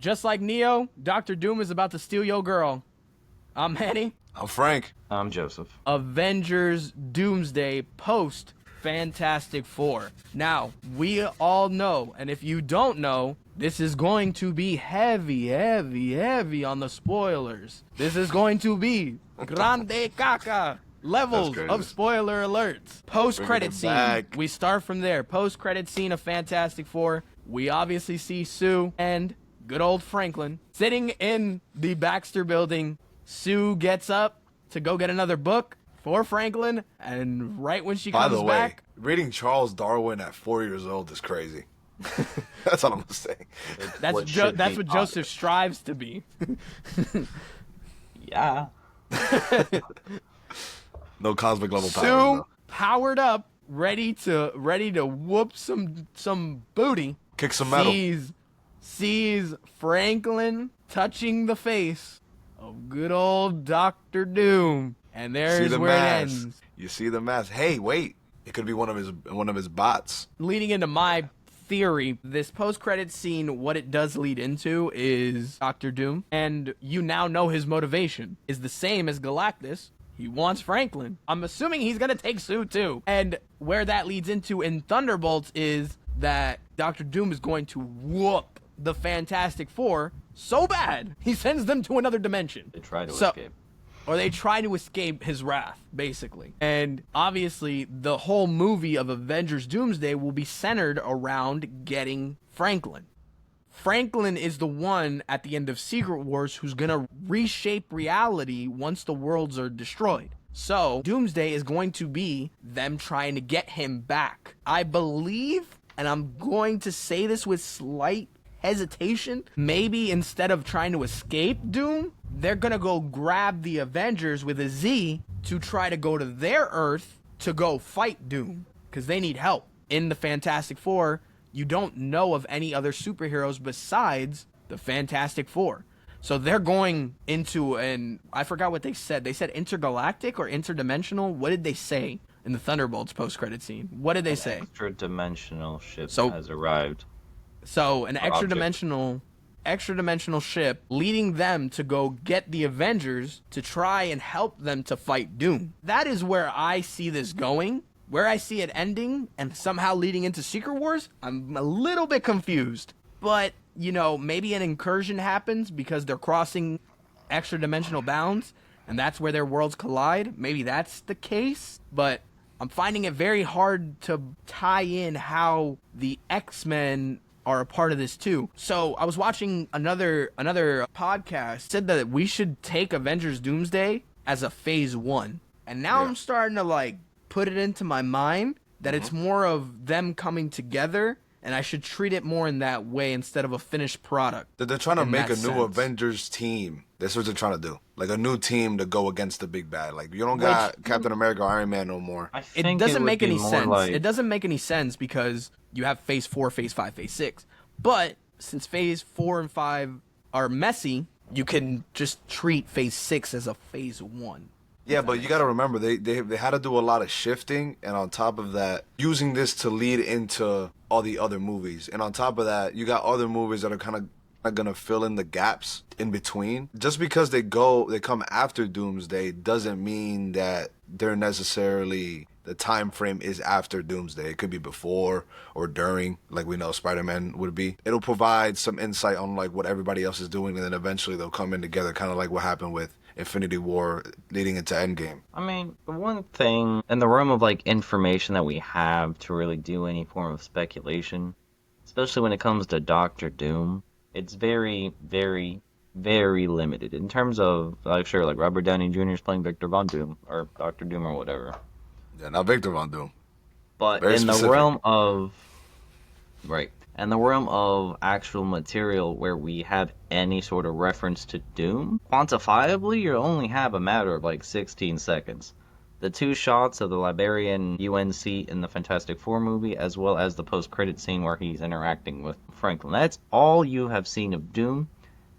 just like Neo, Dr. Doom is about to steal your girl. I'm Manny. I'm Frank. I'm Joseph. Avengers Doomsday post Fantastic Four. Now, we all know, and if you don't know, this is going to be heavy on the spoilers. This is going to be grande caca levels of spoiler alerts. Post-credit scene. We start from there. Post-credit scene of Fantastic Four. We obviously see Sue and good old Franklin sitting in the Baxter building. Sue gets up to go get another book for Franklin, and right when she comes back... By the way, reading Charles Darwin at 4 years old is crazy. That's all I'm gonna say. That's what Joseph strives to be. Yeah. No cosmic level power. Sue, No. powered up, ready to whoop some booty. Kick some metal. Sees Franklin touching the face of good old Dr. Doom, and there's where it ends. You see the mask. Hey, wait! It could be one of his bots. Leading into my theory, this post-credit scene, what it does lead into is Dr. Doom, and you now know his motivation is the same as Galactus. He wants Franklin. I'm assuming he's gonna take Sue too. And where that leads into in Thunderbolts is that Dr. Doom is going to whoop the Fantastic Four so bad he sends them to another dimension. They try to escape. Or they try to escape his wrath, basically. And obviously, the whole movie of Avengers Doomsday will be centered around getting Franklin. Franklin is the one at the end of Secret Wars who's gonna reshape reality once the worlds are destroyed. So, Doomsday is going to be them trying to get him back. I believe, and I'm going to say this with slight hesitation, maybe instead of trying to escape Doom, they're gonna go grab the Avengers with a Z to try to go to their Earth to go fight Doom, because they need help. In the Fantastic Four, you don't know of any other superheroes besides the Fantastic Four. So they're going into I forgot what they said. They said intergalactic or interdimensional? What did they say in the Thunderbolts post-credit scene? What did they say? Extra-dimensional ship has arrived. So an extra-dimensional ship leading them to go get the Avengers to try and help them to fight Doom. That is where I see this going. Where I see it ending and somehow leading into Secret Wars, I'm a little bit confused. But, you know, maybe an incursion happens because they're crossing extra-dimensional bounds, and that's where their worlds collide. Maybe that's the case, but I'm finding it very hard to tie in how the X-Men are a part of this too. So I was watching another podcast, said that we should take Avengers Doomsday as a phase 1. And now I'm starting to put it into my mind that it's more of them coming together, and I should treat it more in that way instead of a finished product. They're trying to make a new Avengers team. That's what they're trying to do. Like a new team to go against the big bad. Like, you don't got Captain America or Iron Man no more. It doesn't make any sense. It doesn't make any sense because you have phase 4, phase 5, phase 6. But since phase 4 and 5 are messy, you can just treat phase 6 as a phase 1. Yeah, but you got to remember, they had to do a lot of shifting, and on top of that, using this to lead into all the other movies. And on top of that, you got other movies that are kind of going to fill in the gaps in between. Just because they come after Doomsday doesn't mean that they're necessarily, the time frame is after Doomsday. It could be before or during, like we know Spider-Man would be. It'll provide some insight on what everybody else is doing, and then eventually they'll come in together, kind of like what happened with Infinity War leading into Endgame. I mean, the one thing in the realm of information that we have to really do any form of speculation, especially when it comes to Doctor Doom, it's very, very, very limited in terms of Robert Downey Jr. is playing Victor Von Doom or Doctor Doom or whatever. Yeah, not Victor Von Doom. But very in specific. the realm of in the realm of actual material where we have any sort of reference to Doom, quantifiably, you only have a matter of 16 seconds. The 2 shots of the Liberian UNC in the Fantastic Four movie, as well as the post-credit scene where he's interacting with Franklin. That's all you have seen of Doom.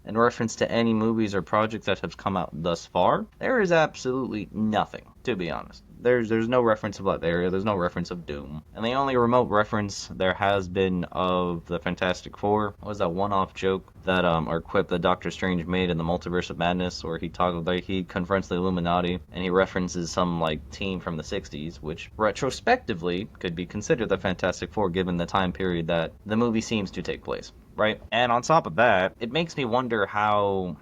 In reference to any movies or projects that have come out thus far, there is absolutely nothing, to be honest. There's no reference of Latveria, there's no reference of Doom. And the only remote reference there has been of the Fantastic Four was that one-off joke that or quip that Doctor Strange made in the Multiverse of Madness, where he confronts the Illuminati and he references some like team from the 60s, which retrospectively could be considered the Fantastic Four given the time period that the movie seems to take place, right? And on top of that, it makes me wonder how,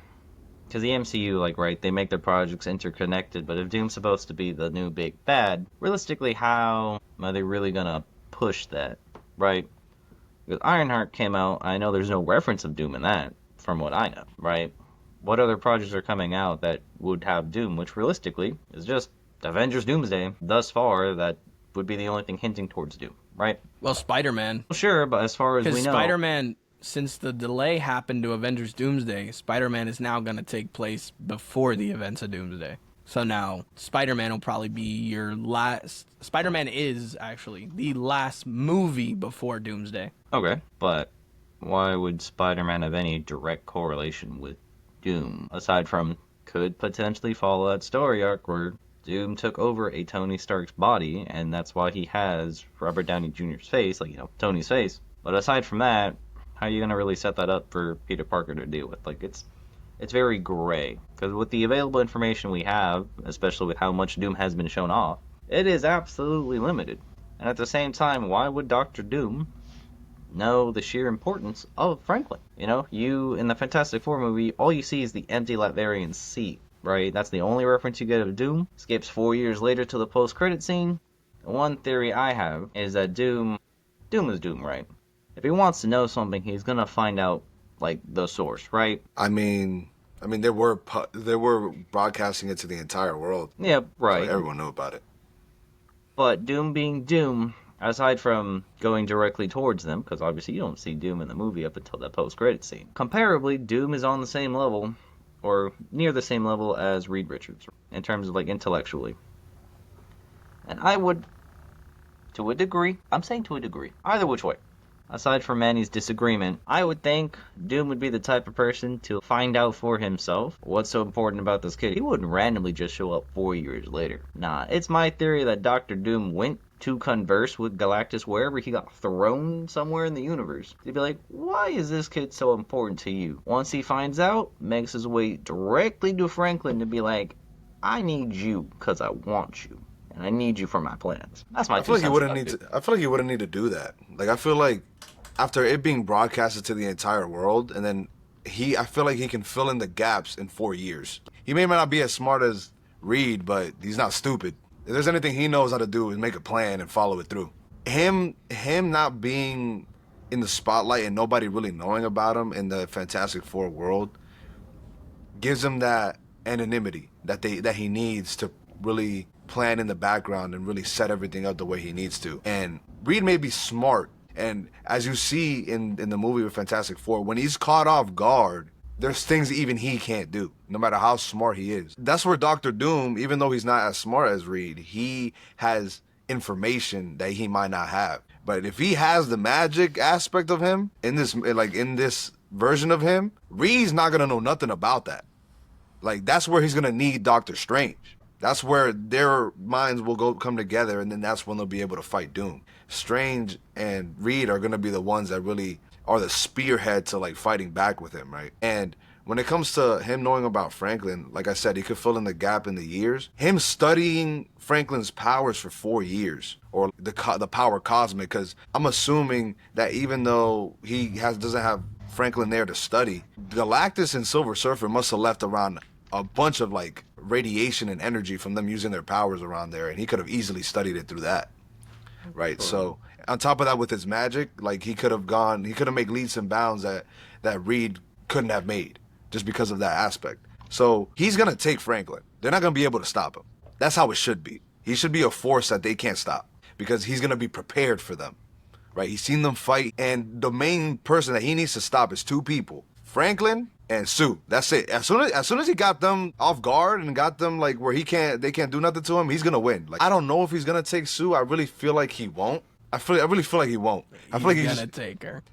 because the MCU, like, right, they make their projects interconnected, but if Doom's supposed to be the new big bad, realistically, how are they really gonna push that, right? Because Ironheart came out, I know there's no reference of Doom in that, from what I know, right? What other projects are coming out that would have Doom, which realistically is just Avengers Doomsday. Thus far, that would be the only thing hinting towards Doom, right? Well, Spider-Man. Sure, but as far as we Because know... Spider-Man, since the delay happened to Avengers Doomsday, Spider-Man is now going to take place before the events of Doomsday. So now, Spider-Man will probably be your last... Spider-Man is, actually, the last movie before Doomsday. Okay, but why would Spider-Man have any direct correlation with Doom, aside from could potentially follow that story arc where Doom took over a Tony Stark's body, and that's why he has Robert Downey Jr.'s face, like, you know, Tony's face. But aside from that, how are you going to really set that up for Peter Parker to deal with? Like, it's very gray. Because with the available information we have, especially with how much Doom has been shown off, it is absolutely limited. And at the same time, why would Doctor Doom know the sheer importance of Franklin? You know, you, in the Fantastic Four movie, all you see is the empty Latverian seat, right? That's the only reference you get of Doom. Skips 4 years later to the post-credit scene. One theory I have is that Doom is Doom, right? If he wants to know something, he's gonna find out, like, the source, right? I mean, they were broadcasting it to the entire world. Yeah, right. So everyone knew about it. But Doom being Doom, aside from going directly towards them, because obviously you don't see Doom in the movie up until that post-credit scene. Comparably, Doom is on the same level, or near the same level as Reed Richards, in terms of, like, intellectually. And I would, to a degree, either which way, aside from Manny's disagreement, I would think Doom would be the type of person to find out for himself what's so important about this kid. He wouldn't randomly just show up 4 years later. Nah, it's my theory that Dr. Doom went to converse with Galactus wherever he got thrown somewhere in the universe. He'd be like, why is this kid so important to you? Once he finds out, makes his way directly to Franklin to be like, I need you because I want you. And I need you for my plans. That's my. I feel like he wouldn't need to do that. Like, I feel like after it being broadcasted to the entire world, and then I feel like he can fill in the gaps in 4 years. He may not be as smart as Reed, but he's not stupid. If there's anything he knows how to do is make a plan and follow it through. Him not being in the spotlight and nobody really knowing about him in the Fantastic Four world gives him that anonymity that he needs to really plan in the background and really set everything up the way he needs to. And Reed may be smart, and as you see in the movie with Fantastic Four, when he's caught off guard, there's things even he can't do, no matter how smart he is. That's where Doctor Doom, even though he's not as smart as Reed, he has information that he might not have. But if he has the magic aspect of him in this version of him, Reed's not gonna know nothing about that. Like, that's where he's gonna need Doctor Strange. That's where their minds will come together, and then that's when they'll be able to fight Doom. Strange and Reed are going to be the ones that really are the spearhead to, like, fighting back with him, right? And when it comes to him knowing about Franklin, like I said, he could fill in the gap in the years. Him studying Franklin's powers for 4 years, or the power cosmic, because I'm assuming that even though he doesn't have Franklin there to study, Galactus and Silver Surfer must have left around a bunch of, like, radiation and energy from them using their powers around there, and he could have easily studied it through that, right? Cool. So on top of that, with his magic, like, he could have made leaps and bounds that Reed couldn't have made just because of that aspect. So he's gonna take Franklin. They're not gonna be able to stop him. That's how it should be. He should be a force that they can't stop, because he's gonna be prepared for them, right? He's seen them fight, and the main person that he needs to stop is two people: Franklin and Sue. That's it. As soon as he got them off guard and got them, like, where they can't do nothing to him, he's gonna win. Like, I don't know if he's gonna take Sue. I really feel like he won't. I really feel like he won't. I feel like he's gonna take her.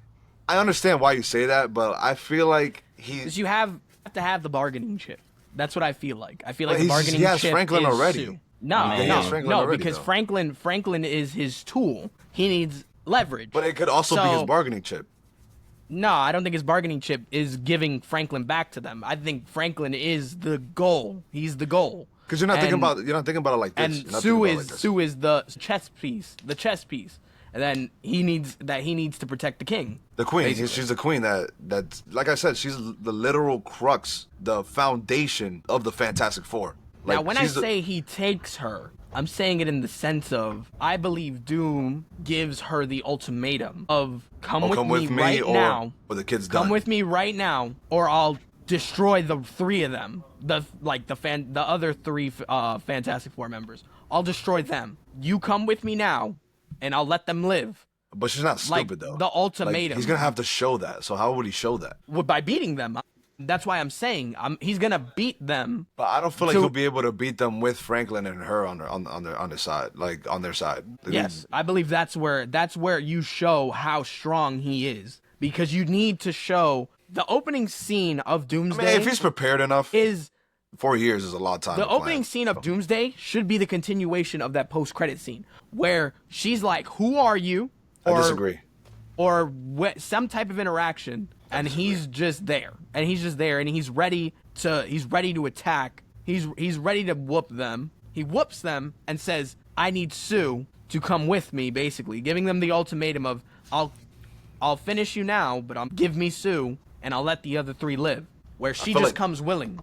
I understand why you say that, but I feel like because you have to have the bargaining chip. That's what I feel like. I feel like the bargaining he has chip Franklin is already. Sue. No, I mean, he has Franklin no, already, because though. Franklin is his tool. He needs leverage. But it could also be his So- bargaining chip. No, I don't think his bargaining chip is giving Franklin back to them. I think Franklin is the goal. He's the goal. Because you're not thinking about it like this. And You're not Sue thinking about it is like this. Sue is the chess piece, and then he needs to protect the king. The queen. basically. She's the queen that's like I said. She's the literal crux, the foundation of the Fantastic Four. Like, Now, when I she's the- say he takes her, I'm saying it in the sense of I believe Doom gives her the ultimatum of come with me right now, or the kid's come done. with me right now, or I'll destroy the three of them, the other three Fantastic Four members. I'll destroy them. You come with me now, and I'll let them live. But she's not Like, stupid though. the ultimatum. Like, he's gonna have to show that. So how would he show that? By beating them. That's why I'm saying he's gonna beat them. But I don't feel like So- he'll be able to beat them with Franklin and her on their side, like on their side. Yes, I believe that's where you show how strong he is, because you need to show the opening scene of I Doomsday. mean, if he's prepared enough, is 4 years is a lot of time. the to plan. opening scene of Doomsday should be the continuation of that post-credit scene where she's like, "Who are you?" I disagree. Or some type of interaction, and he's just there, and he's ready to attack. He's ready to whoop them. He whoops them and says, "I need Sue to come with me," basically giving them the ultimatum of, "I'll finish you now, but give me Sue, and I'll let the other three live." Where she feel just like- comes willing.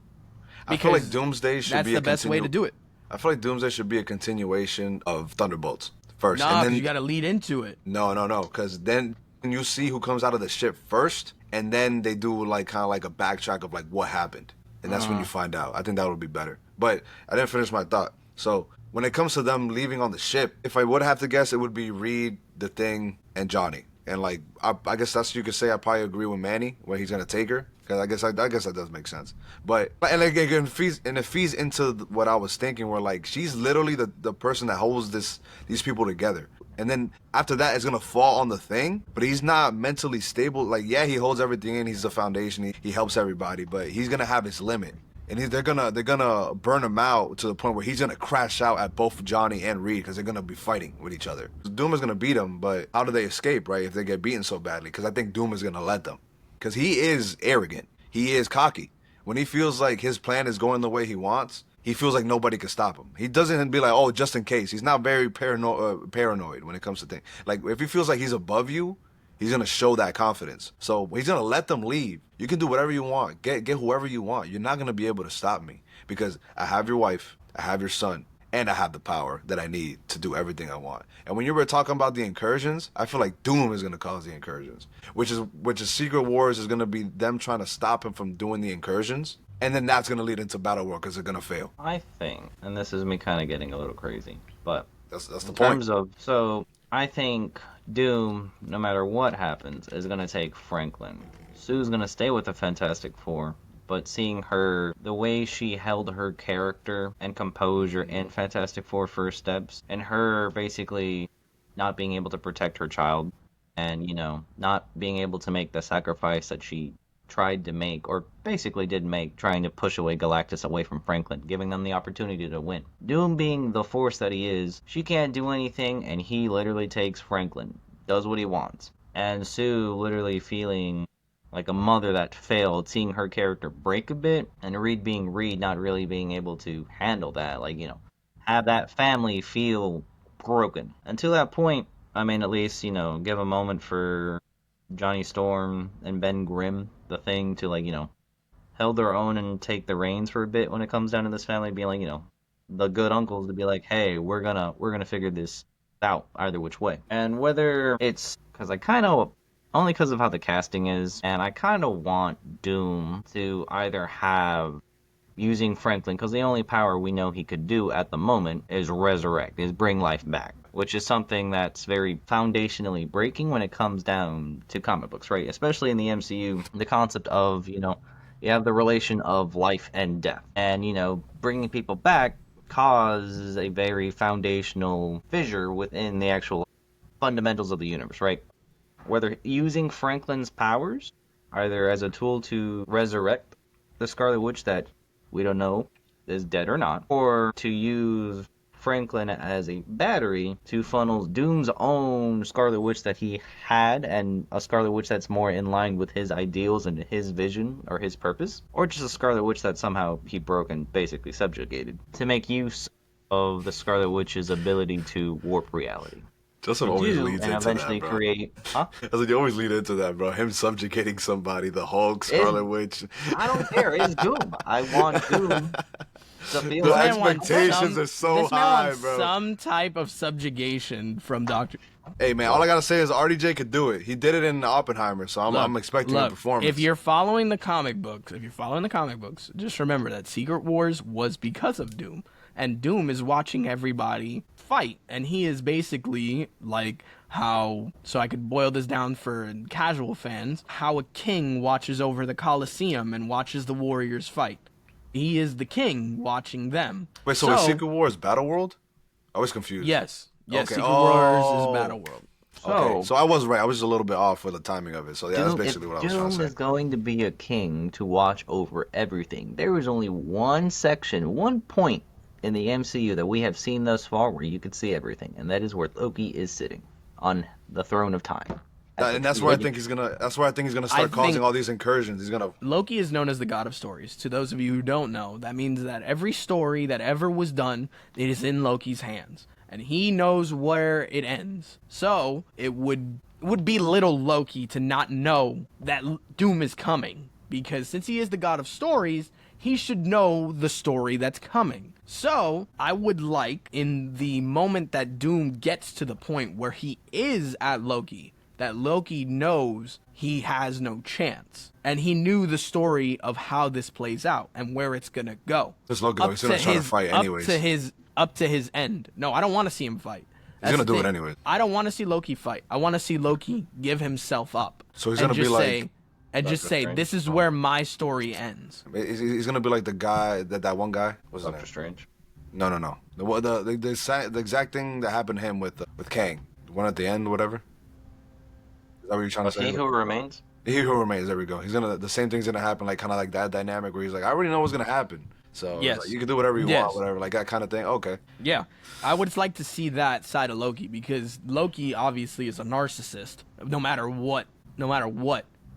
I feel like Because Doomsday should that's be the a best way to do it. I feel like Doomsday should be a continuation of Thunderbolts first, Nah, and 'cause then you got to lead into it. no, because then you see who comes out of the ship first, and then they do like kind of like a backtrack of like what happened, and that's when you find out. I think that would be better. But I didn't finish my thought. So when it comes to them leaving on the ship, if I would have to guess, it would be Reed, the Thing, and Johnny. And like I guess that's you could say I probably agree with Manny where he's gonna take her, because I guess that does make sense. But and like it feeds into what I was thinking, where like she's literally the person that holds these people together. And then after that, it's gonna fall on the Thing, but he's not mentally stable. Like, yeah, he holds everything in. He's the foundation. He helps everybody, but he's gonna have his limit, and they're gonna burn him out to the point where he's gonna crash out at both Johnny and Reed because they're gonna be fighting with each other. Doom is gonna beat him, but how do they escape, right? If they get beaten so badly, because I think Doom is gonna let them, because he is arrogant. He is cocky. When he feels like his plan is going the way he wants, he feels like nobody can stop him. He doesn't be like, oh, just in case. He's not very paranoid when it comes to things. Like, if he feels like he's above you, he's going to show that confidence. So he's going to let them leave. You can do whatever you want. Get whoever you want. You're not going to be able to stop me, because I have your wife, I have your son, and I have the power that I need to do everything I want. And when you were talking about the incursions, I feel like Doom is going to cause the incursions, which is Secret Wars is going to be them trying to stop him from doing the incursions. And then that's going to lead into Battle World because they're going to fail. I think, and this is me kind of getting a little crazy, but That's the in point. terms of, so I think Doom, no matter what happens, is going to take Franklin. Sue's going to stay with the Fantastic Four, but seeing her, the way she held her character and composure in Fantastic Four First Steps, and her basically not being able to protect her child, and, not being able to make the sacrifice that she tried to make, or basically did make, trying to push away Galactus away from Franklin, giving them the opportunity to win. Doom being the force that he is, she can't do anything, and he literally takes Franklin, does what he wants. And Sue literally feeling like a mother that failed, seeing her character break a bit, and Reed being Reed, not really being able to handle that, have that family feel broken. And to that point, I mean, at least, give a moment for Johnny Storm and Ben Grimm, the Thing, to held their own and take the reins for a bit when it comes down to this family, being like, the good uncles to be like, hey, we're gonna figure this out either which way. And whether it's because only because of how the casting is, and I kind of want Doom to either have using Franklin, because the only power we know he could do at the moment is resurrect, is bring life back, which is something that's very foundationally breaking when it comes down to comic books, right? Especially in the MCU, the concept of, you have the relation of life and death. And, bringing people back causes a very foundational fissure within the actual fundamentals of the universe, right? Whether using Franklin's powers, either as a tool to resurrect the Scarlet Witch that we don't know is dead or not, or to use Franklin as a battery to funnel Doom's own Scarlet Witch that he had, and a Scarlet Witch that's more in line with his ideals and his vision or his purpose, or just a Scarlet Witch that somehow he broke and basically subjugated, to make use of the Scarlet Witch's ability to warp reality. Joseph always leads And into eventually that, bro. create... Huh? I was like, you always lead into that, bro. Him subjugating somebody, the Hulk, Scarlet Witch. I don't care. It's Doom. I want Doom to feel The like... expectations are so this man high, wants bro. some type of subjugation from Doctor. Hey, man, all I gotta say is RDJ could do it. He did it in Oppenheimer, so I'm expecting a performance. If you're following the comic books, just remember that Secret Wars was because of Doom, and Doom is watching everybody fight, and he is basically like how, so I could boil this down for casual fans, how a king watches over the Colosseum and watches the warriors fight. He is the king watching them. Wait, so is Secret Wars Battleworld? I was confused. Yes, Okay. Secret Wars is Battleworld. Okay, so I was right. I was just a little bit off with the timing of it. So yeah, that's basically what I was trying to Doom say. is going to be a king to watch over everything. There is only one section, one point in the MCU that we have seen thus far where you could see everything, and that is where Loki is sitting on the throne of time. And that's where I think he's gonna. That's where I think he's gonna start causing all these incursions. He's gonna. Loki is known as the god of stories. To those of you who don't know, that means that every story that ever was done, it is in Loki's hands, and he knows where it ends. So it would be little Loki to not know that Doom is coming, because since he is the god of stories, he should know the story that's coming. So I would like, in the moment that Doom gets to the point where he is at Loki, that Loki knows he has no chance. And he knew the story of how this plays out and where it's going to go. This Loki, he's gonna try to fight anyways. Up to his end. No, I don't want to see him fight. He's gonna do it anyway. I don't want to see Loki fight. I want to see Loki give himself up. So he's gonna be like... just say, this is where my story ends. He's gonna be like the guy, that one guy. What's his name? Doctor Strange. No. The exact thing that happened to him with Kang. The one at the end, whatever. Is that what you're trying to say? He Who Remains? He Who Remains. There we go. The same thing's gonna happen, like kind of like that dynamic where he's like, I already know what's gonna happen. So Yes. like, you can do whatever you want, whatever, like that kind of thing. Okay. Yeah, I would like to see that side of Loki, because Loki obviously is a narcissist, no matter what,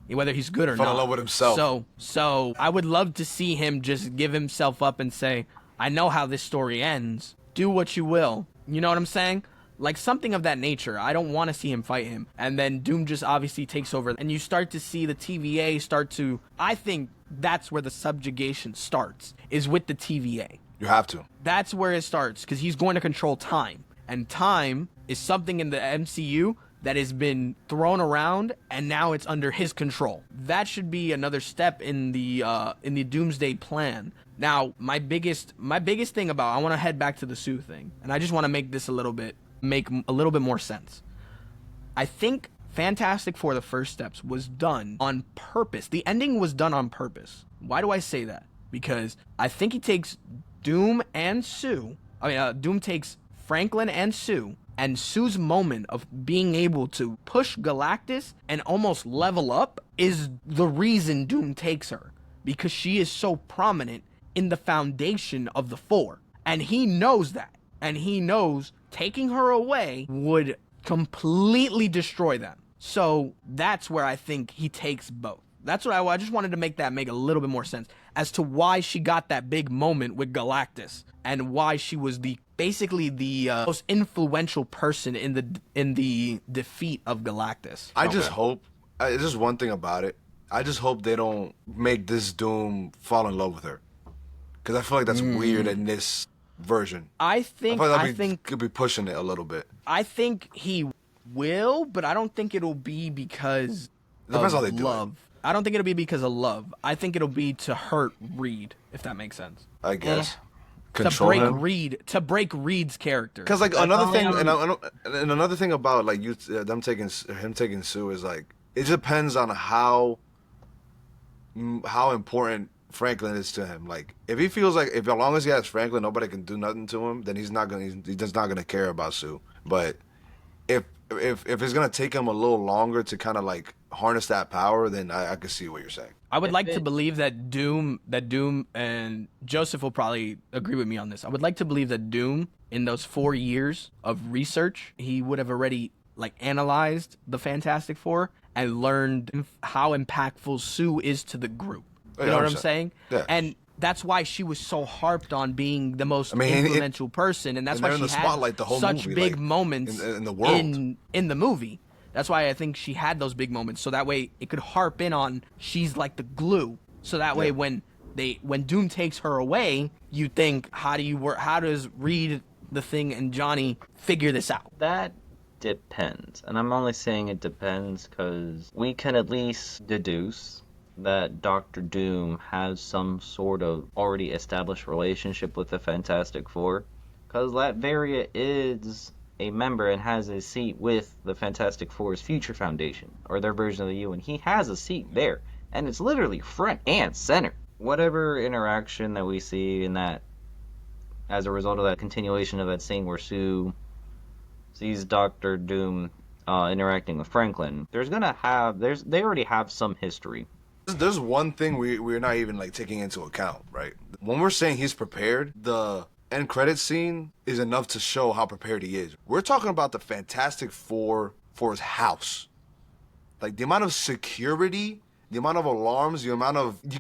whether he's good or not. Fell in love with himself. So I would love to see him just give himself up and say, I know how this story ends. Do what you will. You know what I'm saying? Like something of that nature. I don't want to see him fight him. And then Doom just obviously takes over. And you start to see the TVA start to... I think that's where the subjugation starts, is with the TVA. You have to. That's where it starts, because he's going to control time. And time is something in the MCU that has been thrown around, and now it's under his control. That should be another step in the Doomsday plan. Now, my biggest thing about... I want to head back to the Sue thing, and I just want to make a little bit more sense. I think Fantastic Four: The First Steps was done on purpose. The ending was done on purpose. Why do I say that? Because I think he takes Doom and Sue. Doom takes Franklin and Sue's moment of being able to push Galactus and almost level up is the reason Doom takes her, because she is so prominent in the foundation of the Four, and he knows that, and he knows taking her away would completely destroy them. So that's where I think he takes both. That's what I just wanted to make a little bit more sense as to why she got that big moment with Galactus, and why she was basically the most influential person in the defeat of Galactus. I just hope, it's just one thing about it. I just hope they don't make this Doom fall in love with her, because I feel like that's weird in this version. I think could be pushing it a little bit. I think he will, but I don't think it'll be because Depends of how they do love. I don't think it'll be because of love. I think it'll be to hurt Reed, if that makes sense. I guess. Control him. To break Reed's character. Because like another thing, and another thing about like him taking Sue is like, it depends on how important Franklin is to him. Like if he feels like, as long as he has Franklin, nobody can do nothing to him, then he's just not gonna care about Sue. But if it's gonna take him a little longer to kind of like harness that power, then I can see what you're saying. I would like to believe that Doom, and Joseph will probably agree with me on this. I would like to believe that Doom in those 4 years of research, he would have already like analyzed the Fantastic Four and learned how impactful Sue is to the group. You know what I'm 100%. saying? Yeah. And that's why she was so harped on being the most I mean, influential person, and that's and why they're in she the had spotlight the whole such movie, big like, moments in the world. in the movie. That's why I think she had those big moments, so that way it could harp in on she's like the glue. So that way when Doom takes her away, you think how does Reed, the Thing, and Johnny figure this out? That depends. And I'm only saying it depends because we can at least deduce that Doctor Doom has some sort of already established relationship with the Fantastic Four. Because Latveria is a member and has a seat with the Fantastic Four's Future Foundation, or their version of the U, and he has a seat there. And it's literally front and center. Whatever interaction that we see in that, as a result of that continuation of that scene where Sue sees Doctor Doom interacting with Franklin, they already have some history. There's one thing we're not even like taking into account, right? When we're saying he's prepared, the end credit scene is enough to show how prepared he is. We're talking about the Fantastic Four for his house. Like the amount of security, the amount of alarms, you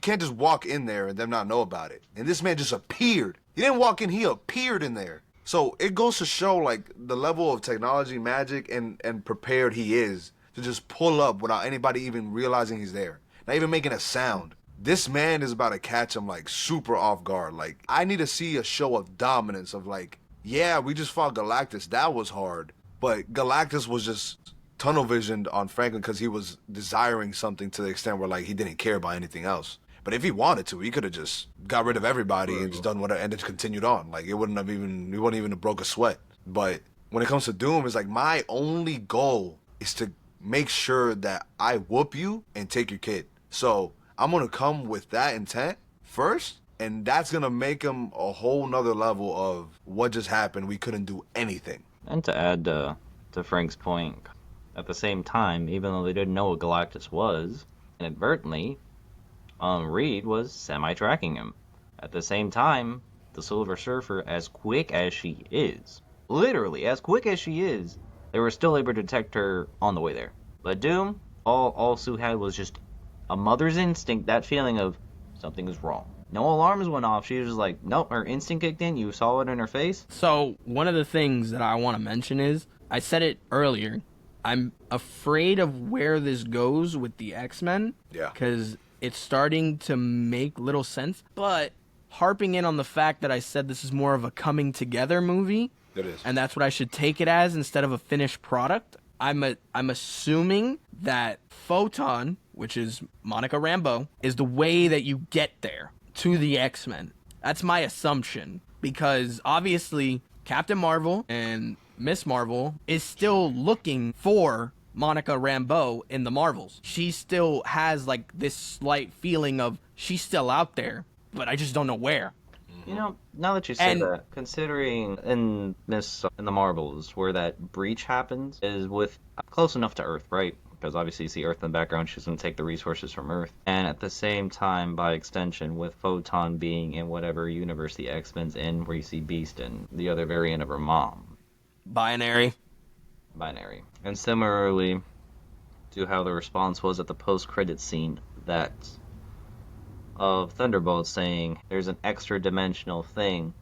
can't just walk in there and them not know about it. And this man just appeared. He didn't walk in, he appeared in there. So it goes to show like the level of technology, magic, and prepared he is to just pull up without anybody even realizing he's there. Not even making a sound. This man is about to catch him like super off guard. Like I need to see a show of dominance of like, yeah, we just fought Galactus. That was hard. But Galactus was just tunnel visioned on Franklin because he was desiring something to the extent where like he didn't care about anything else. But if he wanted to, he could have just got rid of everybody and just done whatever and just continued on. Like he wouldn't even have broke a sweat. But when it comes to Doom, it's like my only goal is to make sure that I whoop you and take your kid. So I'm gonna come with that intent first, and that's gonna make him a whole nother level of what just happened. We couldn't do anything. And to add to Frank's point, at the same time, even though they didn't know what Galactus was, inadvertently, Reed was semi-tracking him. At the same time, the Silver Surfer, as quick as she is, literally as quick as she is, they were still able to detect her on the way there. But Doom, all Sue had was just a mother's instinct, that feeling of something is wrong. No alarms went off. She was just like, nope, her instinct kicked in. You saw it in her face. So one of the things that I want to mention is, I said it earlier, I'm afraid of where this goes with the X-Men. Yeah. Because it's starting to make little sense. But harping in on the fact that I said this is more of a coming together movie. It is. And that's what I should take it as instead of a finished product. I'm assuming that Photon, which is Monica Rambeau, is the way that you get there to the X-Men. That's my assumption. Because obviously Captain Marvel and Miss Marvel is still looking for Monica Rambeau in the Marvels. She still has like this slight feeling of she's still out there, but I just don't know where. You know, now that you say that, considering in the Marvels where that breach happens is with close enough to Earth, right? Because obviously you see Earth in the background, she's going to take the resources from Earth. And at the same time, by extension, with Photon being in whatever universe the X-Men's in, where you see Beast and the other variant of her mom. Binary. And similarly to how the response was at the post-credit scene that of Thunderbolt saying there's an extra dimensional thing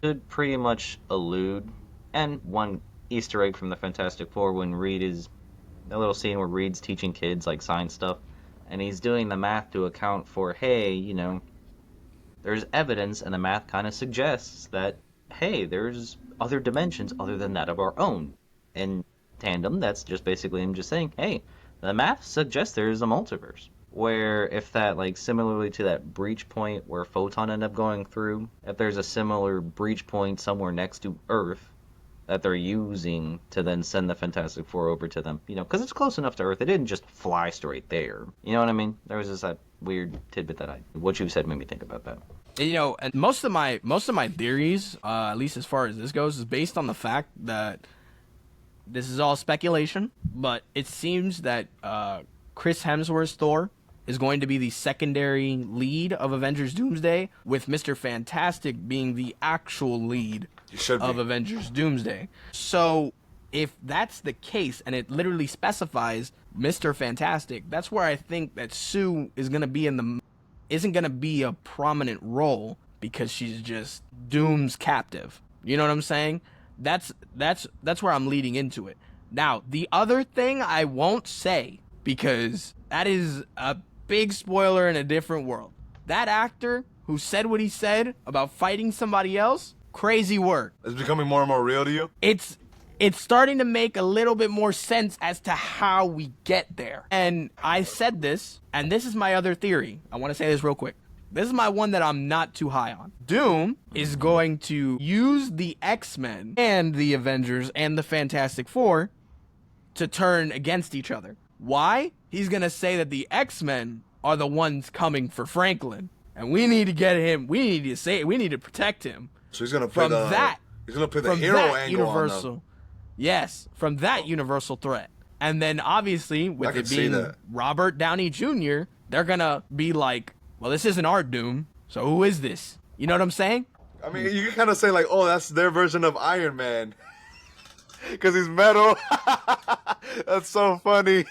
could pretty much allude, and one Easter egg from the Fantastic Four when Reed is a little scene where Reed's teaching kids like science stuff and he's doing the math to account for, hey, you know, there's evidence, and the math kind of suggests that, hey, there's other dimensions other than that of our own. In tandem, that's just basically him just saying, hey, the math suggests there's a multiverse. Where if that, like, similarly to that breach point where Photon ended up going through, if there's a similar breach point somewhere next to Earth that they're using to then send the Fantastic Four over to them, you know, because it's close enough to Earth, it didn't just fly straight there. You know what I mean? There was just that weird tidbit that what you said made me think about that. You know, and most of my theories, at least as far as this goes, is based on the fact that this is all speculation, but it seems that Chris Hemsworth's Thor is going to be the secondary lead of Avengers Doomsday, with Mr. Fantastic being the actual lead You should of be. Avengers Doomsday. So if that's the case, and it literally specifies Mr. Fantastic, that's where I think that Sue is gonna be isn't gonna be a prominent role, because she's just Doom's captive. You know what I'm saying? That's where I'm leading into it. Now, the other thing I won't say, because that is a big spoiler in a different world. That actor who said what he said about fighting somebody else, crazy work. It's becoming more and more real to you? It's starting to make a little bit more sense as to how we get there. And I said this, and this is my other theory. I want to say this real quick. This is my one that I'm not too high on. Doom is going to use the X-Men and the Avengers and the Fantastic Four to turn against each other. Why? He's going to say that the X-Men are the ones coming for Franklin, and we need to get him. We need to protect him. So he's gonna play he's gonna play the hero angle universal. on them. Yes, from that universal threat. And then obviously, with can it see being that. Robert Downey Jr., they're gonna be like, well, this isn't our Doom, so who is this? You know what I'm saying? I mean, you can kind of say like, oh, that's their version of Iron Man. Because he's metal. That's so funny.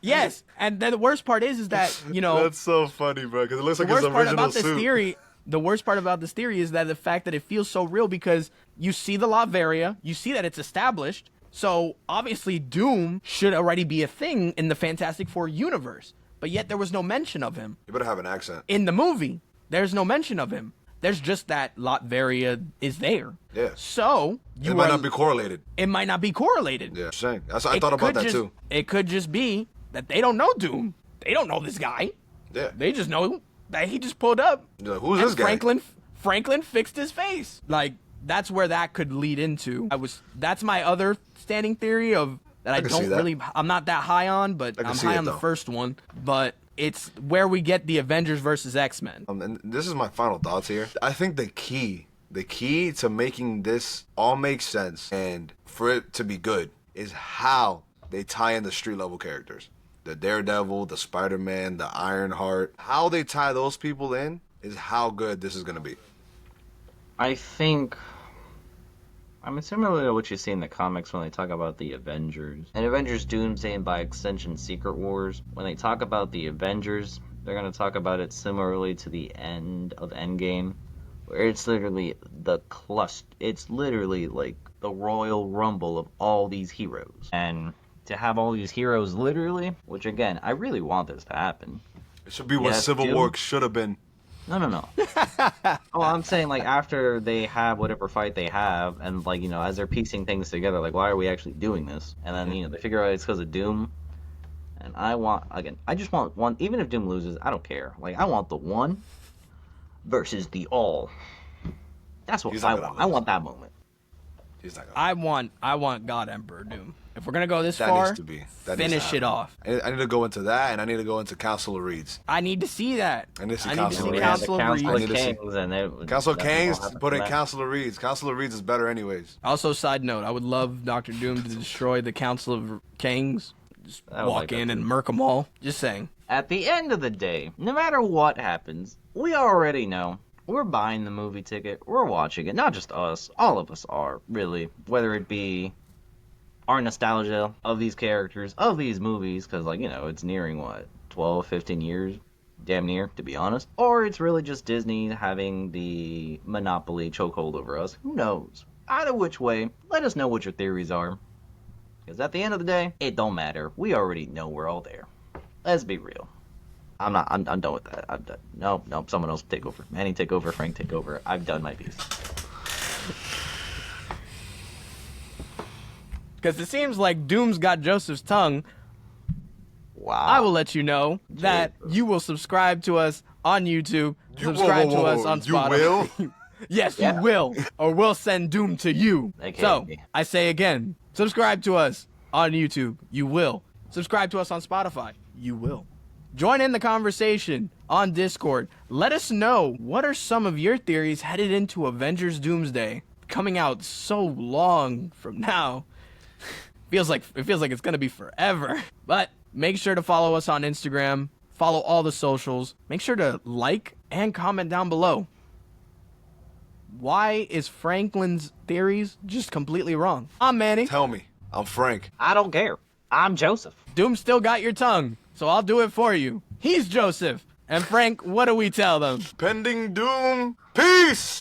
Yes, and then the worst part is that, you know, That's so funny, bro. Because it looks like the his worst part original about this suit. theory, the worst part about this theory is that the fact that it feels so real, because you see the Latveria, you see that it's established, so obviously Doom should already be a thing in the Fantastic Four universe, but yet there was no mention of him. You better have an accent. In the movie, there's no mention of him. There's just that Latveria is there. Yeah. So It might not be correlated. It might not be correlated. Yeah, saying. I thought about that too. It could just be that they don't know Doom. They don't know this guy. Yeah. They just know that he just pulled up. You're like, who's and this guy? Franklin fixed his face. Like, that's where that could lead into. That's my other standing theory of that I can see don't that. really, I'm not that high on, but I can I'm see high it, on the though. first one. But it's where we get the Avengers versus X-Men. And this is my final thoughts here. I think the key to making this all make sense and for it to be good is how they tie in the street level characters. The Daredevil, the Spider-Man, the Ironheart. How they tie those people in is how good this is going to be. I think, I mean, similar to what you see in the comics when they talk about the Avengers. And Avengers Doomsday, and by extension Secret Wars, when they talk about the Avengers, they're going to talk about it similarly to the end of Endgame, where it's literally it's literally like the Royal Rumble of all these heroes. And to have all these heroes literally, which again, I really want this to happen. It should be what Yes, Civil Doom. War should have been. No. Oh, I'm saying, like, after they have whatever fight they have, and, like, you know, as they're piecing things together, like, why are we actually doing this? And then, you know, they figure out it's because of Doom. And I just want one, even if Doom loses, I don't care. Like, I want the one versus the all. That's what He's I not gonna want. I lose. want that moment. He's not gonna. I want God Emperor Doom. If we're gonna go this That far, needs to be. That needs to finish it happen. off. I need to go into that, and I need to go into Council of Reeds. I need to see that. I need to see I need to Council see of Reeds. Council of Council Reeds. I of need to see- Kings, and it, Council of that Kings, will happen put in from that. Council of Reeds. Council of Reeds is better anyways. Also, side note, I would love Dr. Doom to destroy the Council of Kings. Just I would walk like that in too. and murk them all. Just saying. At the end of the day, no matter what happens, we already know. We're buying the movie ticket. We're watching it. Not just us. All of us are, really. Whether it be our nostalgia of these characters, of these movies, because, like, you know, it's nearing, 12, 15 years? Damn near, to be honest. Or it's really just Disney having the monopoly chokehold over us. Who knows? Either which way, let us know what your theories are. Because at the end of the day, it don't matter. We already know we're all there. Let's be real. I'm done with that. I'm done. No, someone else take over. Manny take over. Frank take over. I've done my piece. Because it seems like Doom's got Joseph's tongue. Wow. I will let you know that you will subscribe to us on YouTube. Subscribe to us on You Spotify. will? Yes, Yeah. you will. Or we'll send Doom to you. Okay. So, I say again, subscribe to us on YouTube. You will. Subscribe to us on Spotify. You will. Join in the conversation on Discord. Let us know, what are some of your theories headed into Avengers Doomsday, coming out so long from now. It feels like it's going to be forever. But make sure to follow us on Instagram. Follow all the socials. Make sure to like and comment down below. Why is Franklin's theories just completely wrong? I'm Manny. Tell me. I'm Frank. I don't care. I'm Joseph. Doom still got your tongue, so I'll do it for you. He's Joseph. And Frank, what do we tell them? Pending doom. Peace!